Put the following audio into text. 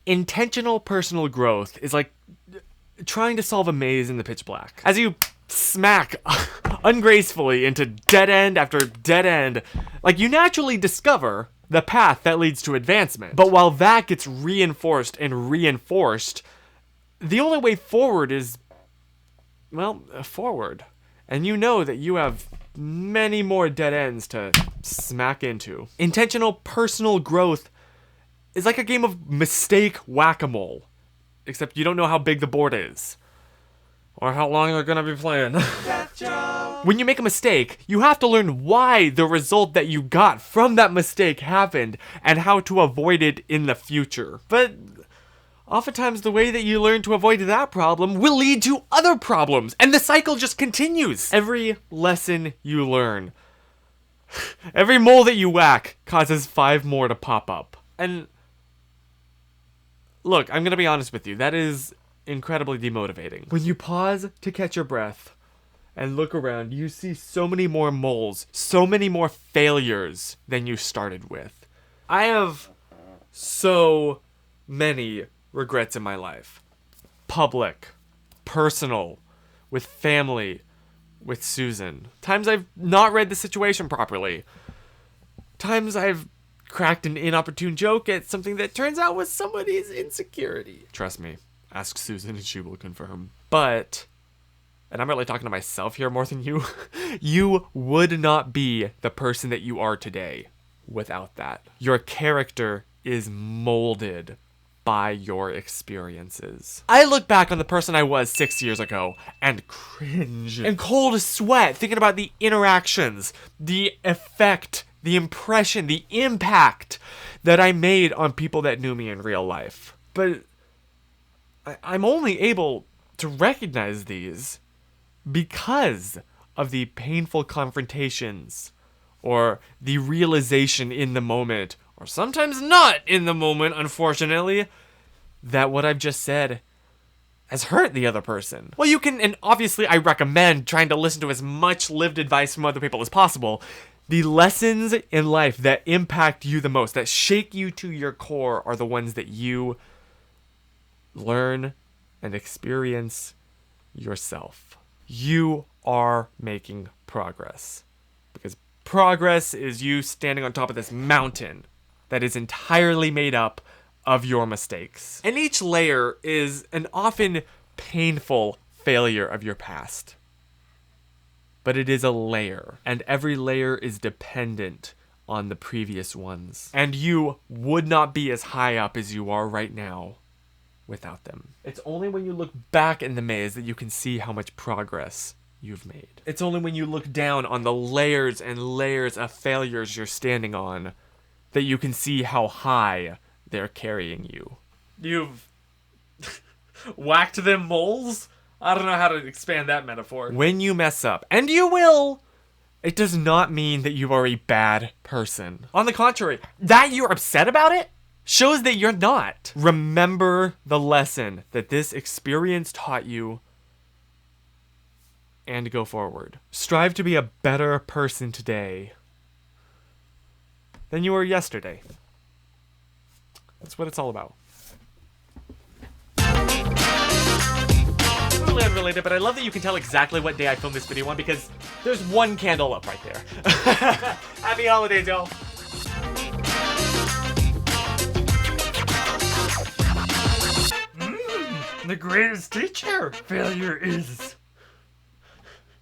Intentional personal growth is like trying to solve a maze in the pitch black. As you smack ungracefully into dead end after dead end, like you naturally discover the path that leads to advancement. But while that gets reinforced and reinforced, the only way forward is, well, forward. And you know that you have many more dead ends to smack into. Intentional personal growth is like a game of mistake whack-a-mole, except you don't know how big the board is or how long you're gonna be playing. When you make a mistake, you have to learn why the result that you got from that mistake happened and how to avoid it in the future. But oftentimes the way that you learn to avoid that problem will lead to other problems, and the cycle just continues. Every lesson you learn, every mole that you whack causes 5 more to pop up. And look, I'm gonna be honest with you, that is incredibly demotivating. When you pause to catch your breath and look around, you see so many more moles, so many more failures than you started with. I have so many regrets in my life. Public, personal, with family, with Susan. Times I've not read the situation properly. Times I've cracked an inopportune joke at something that turns out was somebody's insecurity. Trust me, ask Susan and she will confirm. But, and I'm really talking to myself here more than you, you would not be the person that you are today without that. Your character is molded by your experiences. I look back on the person I was 6 years ago and cringe and cold sweat thinking about the interactions, the effect, the impression, the impact that I made on people that knew me in real life. But I'm only able to recognize these because of the painful confrontations or the realization in the moment, or sometimes not in the moment, unfortunately, that what I've just said has hurt the other person. Well, you can, and obviously I recommend trying to listen to as much lived advice from other people as possible. The lessons in life that impact you the most, that shake you to your core, are the ones that you learn and experience yourself. You are making progress. Because progress is you standing on top of this mountain that is entirely made up of your mistakes. And each layer is an often painful failure of your past. But it is a layer, and every layer is dependent on the previous ones. And you would not be as high up as you are right now without them. It's only when you look back in the maze that you can see how much progress you've made. It's only when you look down on the layers and layers of failures you're standing on that you can see how high they're carrying you. You've whacked them moles? I don't know how to expand that metaphor. When you mess up, and you will, it does not mean that you are a bad person. On the contrary, that you're upset about it shows that you're not. Remember the lesson that this experience taught you and go forward. Strive to be a better person today than you were yesterday. That's what it's all about. Totally unrelated, but I love that you can tell exactly what day I filmed this video on because there's one candle up right there. Happy holidays, y'all. The greatest teacher. Failure is